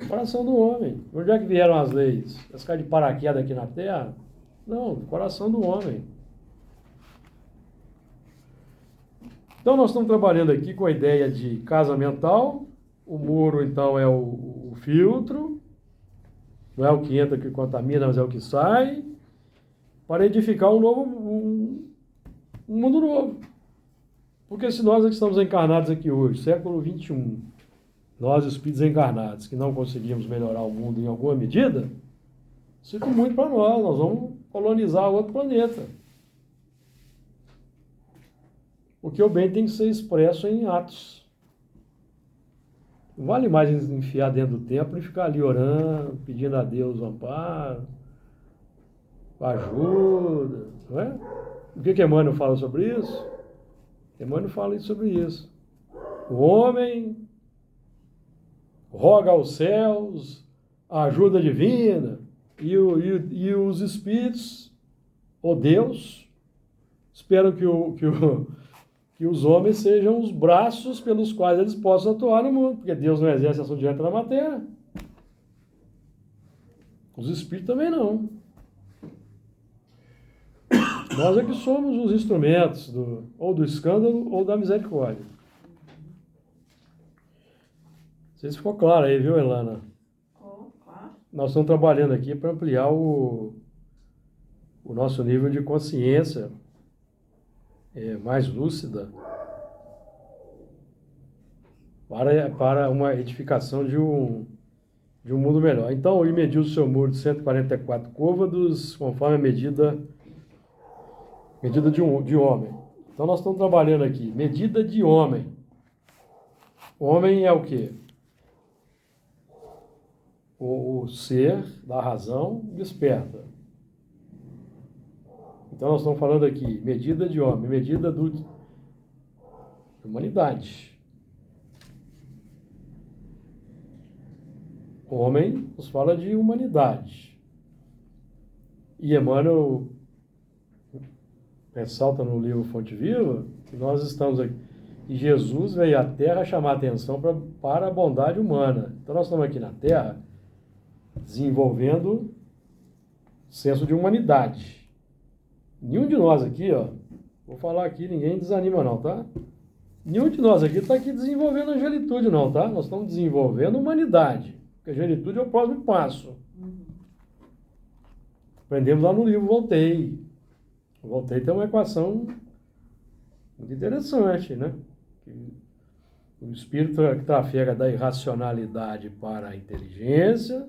A: Coração do homem. Onde é que vieram as leis? Elas caem de paraquedas aqui na Terra? Não, coração do homem. Então nós estamos trabalhando aqui com a ideia de casa mental. O muro, então, é o filtro. Não é o que entra que contamina, mas é o que sai. Para edificar um mundo novo. Porque se nós que estamos encarnados aqui hoje, século XXI, nós espíritos encarnados, que não conseguimos melhorar o mundo em alguma medida, sinto muito para nós vamos colonizar outro planeta. Porque o bem tem que ser expresso em atos. Não vale mais enfiar dentro do templo e ficar ali orando, pedindo a Deus o amparo, ajuda, não é? O que Emmanuel fala sobre isso? Emmanuel fala sobre isso. O homem roga aos céus a ajuda divina e os espíritos, ou Deus, esperam que os homens sejam os braços pelos quais eles possam atuar no mundo, porque Deus não exerce ação direta na matéria. Os espíritos também não. Nós é que somos os instrumentos ou do escândalo ou da misericórdia. Não sei se ficou claro aí, viu, Elana?
C: Oh, claro.
A: Nós estamos trabalhando aqui para ampliar o nosso nível de consciência mais lúcida para uma edificação de um mundo melhor. Então, ele mediu o seu muro de 144 côvados, conforme a medida de homem. Então, nós estamos trabalhando aqui, medida de homem. Homem é o quê? O ser da razão desperta. Então, nós estamos falando aqui, medida de homem, medida de humanidade. Homem nos fala de humanidade. E Emmanuel ressalta no livro Fonte Viva que nós estamos aqui. E Jesus veio à Terra chamar a atenção para a bondade humana. Então nós estamos aqui na Terra desenvolvendo senso de humanidade. Nenhum de nós aqui, vou falar aqui, ninguém desanima não, tá? Nenhum de nós aqui está aqui desenvolvendo angelitude não, tá? Nós estamos desenvolvendo humanidade. Porque a angelitude é o próximo passo. Aprendemos lá no livro Voltaire. O Voltaire tem uma equação muito interessante, né? O espírito que trafega da irracionalidade para a inteligência,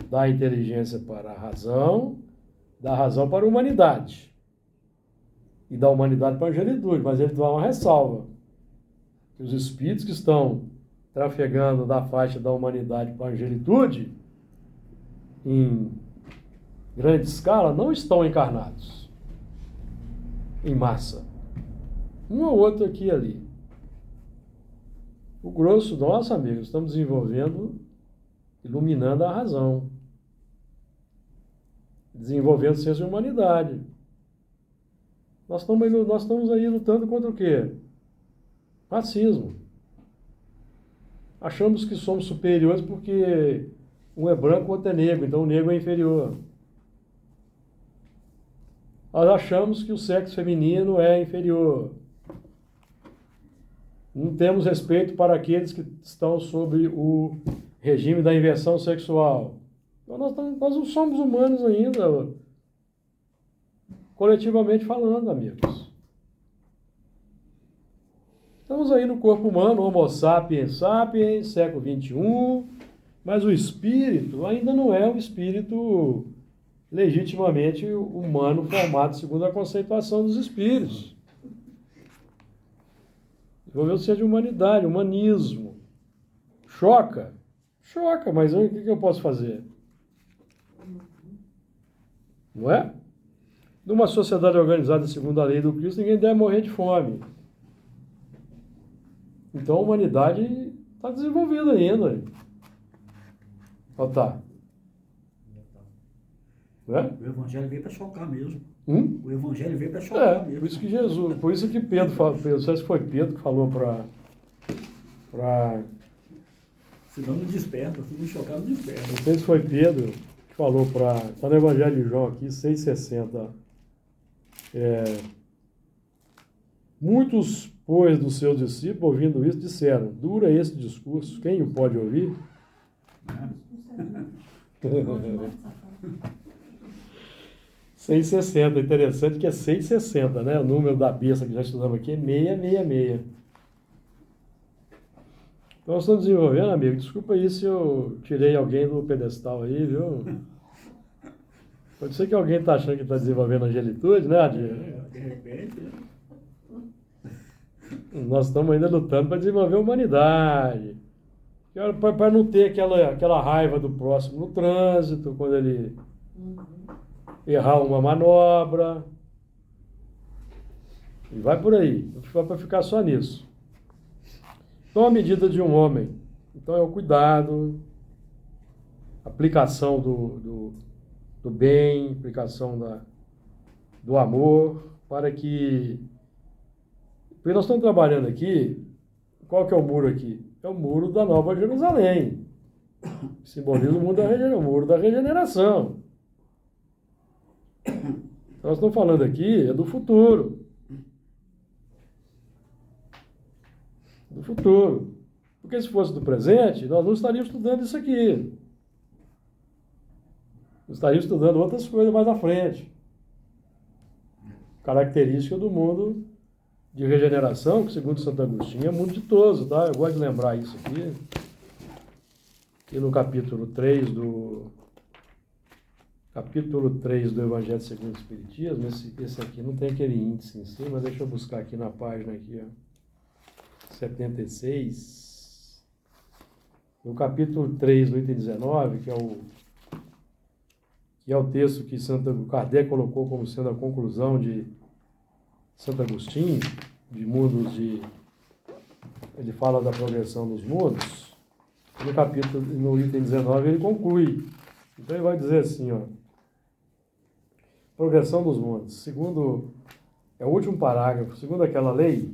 A: da inteligência para a razão, da razão para a humanidade. E da humanidade para a angelitude. Mas ele dá uma ressalva. Que os espíritos que estão trafegando da faixa da humanidade para a angelitude, em grande escala, não estão encarnados em massa. Um ou outro aqui e ali. O grosso, nós, amigos, estamos desenvolvendo, iluminando a razão. Desenvolvendo senso de humanidade. Nós estamos aí lutando contra o quê? Racismo. Achamos que somos superiores porque um é branco, o outro é negro, então o negro é inferior. Nós achamos que o sexo feminino é inferior. Não temos respeito para aqueles que estão sob o regime da inversão sexual. Então nós não somos humanos ainda, coletivamente falando, amigos. Estamos aí no corpo humano, Homo sapiens sapiens, século XXI, mas o espírito ainda não é um espírito legitimamente humano formado segundo a conceituação dos espíritos. Desenvolveu o senso de humanidade, humanismo. Choca? Choca, mas o que eu posso fazer? Não é? Numa sociedade organizada segundo a lei do Cristo, ninguém deve morrer de fome. Então a humanidade está desenvolvida ainda. Ó, tá. Não é?
D: O Evangelho veio para chocar mesmo.
A: O
D: Evangelho veio para chocar mesmo.
A: Por isso que Jesus, por isso que Pedro falou, não sei se foi Pedro que falou para
D: Senão não desperta, se não chocar não desperta.
A: não sei se foi Pedro que falou está no Evangelho de João aqui, 6,60. Muitos, pois, dos seus discípulos, ouvindo isso, disseram, dura esse discurso, quem o pode ouvir? 6,60, interessante que é 6,60, né? O número da besta que já estudamos aqui é 666. Então, nós estamos desenvolvendo, amigo, desculpa aí se eu tirei alguém do pedestal aí, viu? Pode ser que alguém está achando que está desenvolvendo angelitude, né, Adir?
D: De repente, né?
A: Nós estamos ainda lutando para desenvolver a humanidade. Para não ter aquela raiva do próximo no trânsito, quando ele errar uma manobra. E vai por aí. Não vai para ficar só nisso. Então, a medida de um homem. Então, é o cuidado, aplicação do bem, aplicação do amor, para que... Porque nós estamos trabalhando aqui, qual que é o muro aqui? É o muro da Nova Jerusalém. Simboliza o muro da regeneração. Nós estamos falando aqui é do futuro. Do futuro. Porque se fosse do presente, nós não estaríamos estudando isso aqui. Nós estaríamos estudando outras coisas mais à frente. Característica do mundo de regeneração, que segundo Santo Agostinho é mundo ditoso, tá? Eu gosto de lembrar isso aqui. E no capítulo 3 do Evangelho segundo o Espiritismo, esse aqui não tem aquele índice em cima, deixa eu buscar aqui na página aqui, ó, 76. No capítulo 3, do item 19, que é o texto que Santo Kardec colocou como sendo a conclusão de Santo Agostinho, de mundos de... Ele fala da progressão dos mundos. No item 19, ele conclui. Então, ele vai dizer assim, ó, progressão dos mundos. Segundo, é o último parágrafo, segundo aquela lei,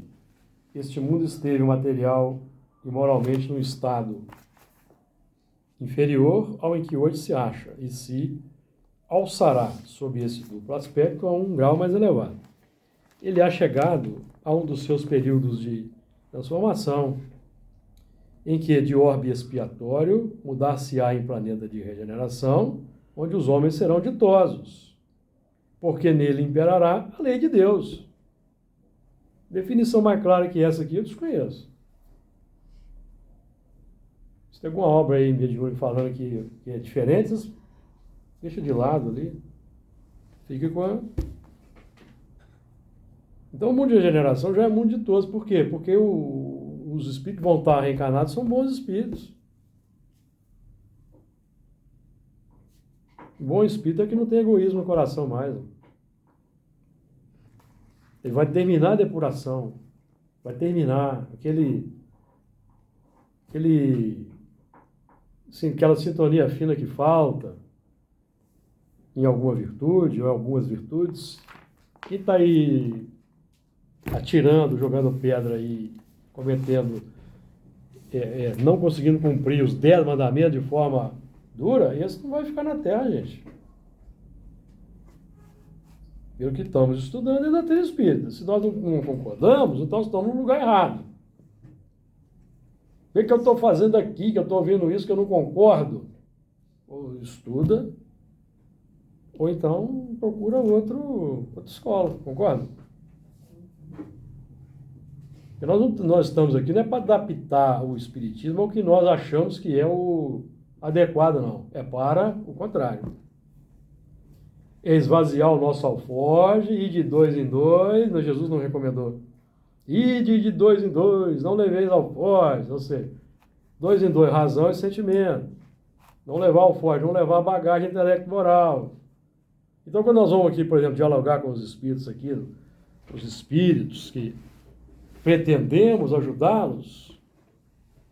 A: este mundo esteve material e moralmente num estado inferior ao em que hoje se acha, e se alçará, sob esse duplo aspecto, a um grau mais elevado. Ele é chegado a um dos seus períodos de transformação, em que de orbe expiatório mudar-se-á em planeta de regeneração, onde os homens serão ditosos, porque nele imperará a lei de Deus. Definição mais clara que essa aqui eu desconheço. Se tem alguma obra aí mediúnica falando que é diferente, deixa de lado ali. Fica com a... Então o mundo de regeneração já é mundo ditoso. Por quê? Porque os espíritos vão estar reencarnados, são bons espíritos. O bom espírito é que não tem egoísmo no coração mais. Ele vai terminar a depuração. Vai terminar aquela sintonia fina que falta em alguma virtude ou em algumas virtudes. Quem está aí atirando, jogando pedra aí, cometendo, não conseguindo cumprir os 10 mandamentos de forma dura, esse não vai ficar na terra, gente. Pelo que estamos estudando é da doutrina espírita. Se nós não concordamos, então estamos no lugar errado. O que eu estou fazendo aqui, que eu estou ouvindo isso, que eu não concordo? Ou estuda, ou então procura outra escola, concorda? Porque nós estamos aqui não é para adaptar o espiritismo ao que nós achamos que é o adequado, não. É para o contrário. É esvaziar o nosso alforje, ir de 2 em 2, Jesus não recomendou. Ide de 2 em 2, não leveis alforjes, ou seja, 2 em 2, razão e sentimento. Não levar alforje, não levar bagagem intelecto moral. Então, quando nós vamos aqui, por exemplo, dialogar com os espíritos aqui, os espíritos que pretendemos ajudá-los,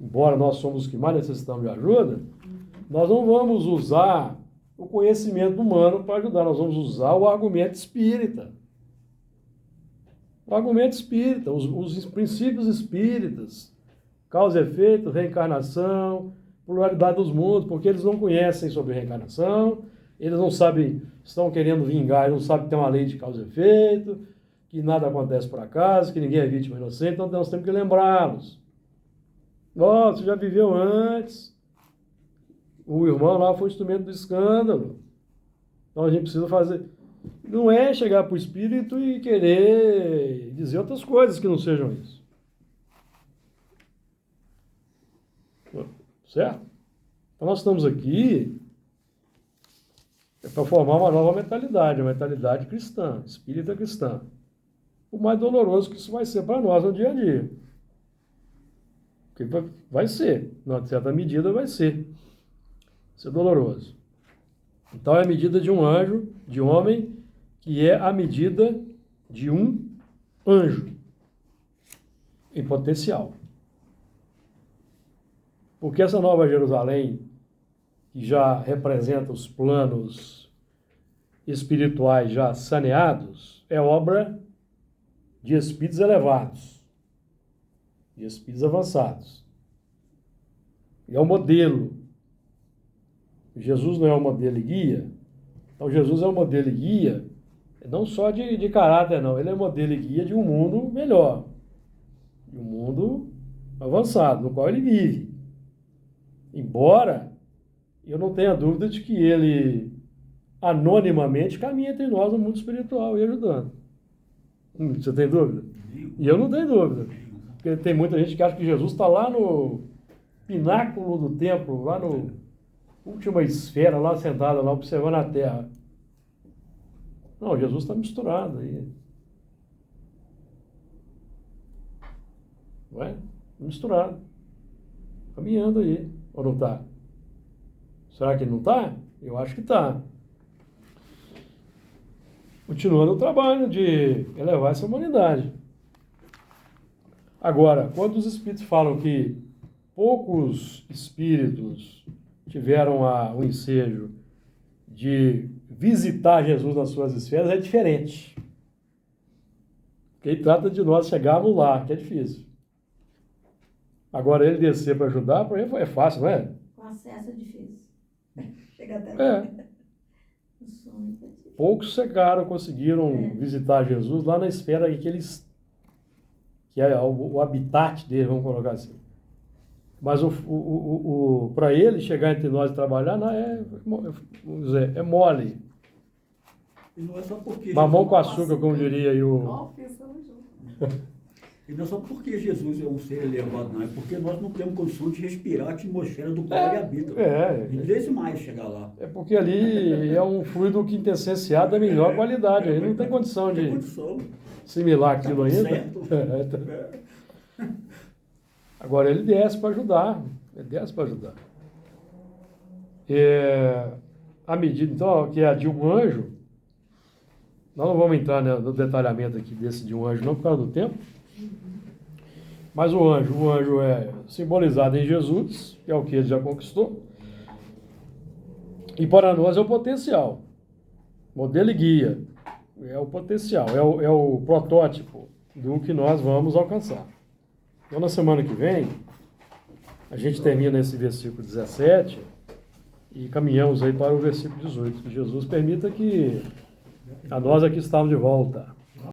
A: embora nós somos os que mais necessitamos de ajuda, nós não vamos usar o conhecimento humano para ajudar, nós vamos usar o argumento espírita. O argumento espírita, os princípios espíritas, causa e efeito, reencarnação, pluralidade dos mundos, porque eles não conhecem sobre reencarnação, eles não sabem, estão querendo vingar, eles não sabem que tem uma lei de causa e efeito, que nada acontece por acaso, que ninguém é vítima inocente, então nós temos que lembrá-los. Você já viveu antes. O irmão lá foi instrumento do escândalo. Então a gente precisa fazer... Não é chegar para o espírito e querer dizer outras coisas que não sejam isso. Certo? Então nós estamos aqui para formar uma nova mentalidade, uma mentalidade cristã, espírita cristã. O mais doloroso que isso vai ser para nós no dia a dia. Porque vai ser, em certa medida vai ser. Isso é doloroso. Então é a medida de um anjo, de homem, que é a medida de um anjo em potencial. Porque essa Nova Jerusalém, que já representa os planos espirituais já saneados, é obra de espíritos elevados, de espíritos avançados. E é o modelo. Jesus não é o modelo e guia. Então Jesus é o modelo e guia, não só de caráter, não. Ele é o modelo e guia de um mundo melhor, de um mundo avançado, no qual ele vive. Embora eu não tenha dúvida de que ele anonimamente caminha entre nós no mundo espiritual e ajudando. Você tem dúvida? E eu não tenho dúvida. Porque tem muita gente que acha que Jesus está lá no pináculo do templo, lá no última esfera, lá sentado, lá observando a terra. Não, Jesus está misturado aí. Não é? Misturado. Caminhando aí. Ou não está? Será que não está? Eu acho que está. Continuando o trabalho de elevar essa humanidade. Agora, quando os espíritos falam que poucos espíritos tiveram o ensejo de visitar Jesus nas suas esferas, é diferente. Porque ele trata de nós chegarmos lá, que é difícil. Agora, ele descer para ajudar, para ele é fácil, não é?
F: O acesso é difícil. Chega até lá. O sonho é difícil.
A: Poucos chegaram, conseguiram visitar Jesus lá na esfera que é o habitat dele, vamos colocar assim. Mas para ele chegar entre nós e trabalhar, não vamos dizer, é mole.
D: E não é só porque
A: Mamão
D: Jesus-
A: com açúcar, como diria aí o...
C: Ó, pensamos junto.
D: E não é só porque Jesus é um ser elevado, não. É porque nós não temos condição de respirar a atmosfera do qual ele habita. E desse mais chegar lá.
A: É porque ali é um fluido quintessenciado da melhor qualidade. Aí não tem condição
D: Não tem
A: de
D: condição.
A: assimilar aquilo ainda.
D: Certo.
A: Agora ele desce para ajudar. Ele desce para ajudar. À medida, então, que é a de um anjo, nós não vamos entrar no detalhamento aqui desse de um anjo, não, por causa do tempo. Mas o anjo é simbolizado em Jesus, que é o que ele já conquistou. E para nós é o potencial. Modelo e guia. É o potencial, é o protótipo do que nós vamos alcançar. Então, na semana que vem, a gente termina esse versículo 17 e caminhamos aí para o versículo 18. Que Jesus permita que a nós aqui estamos de volta.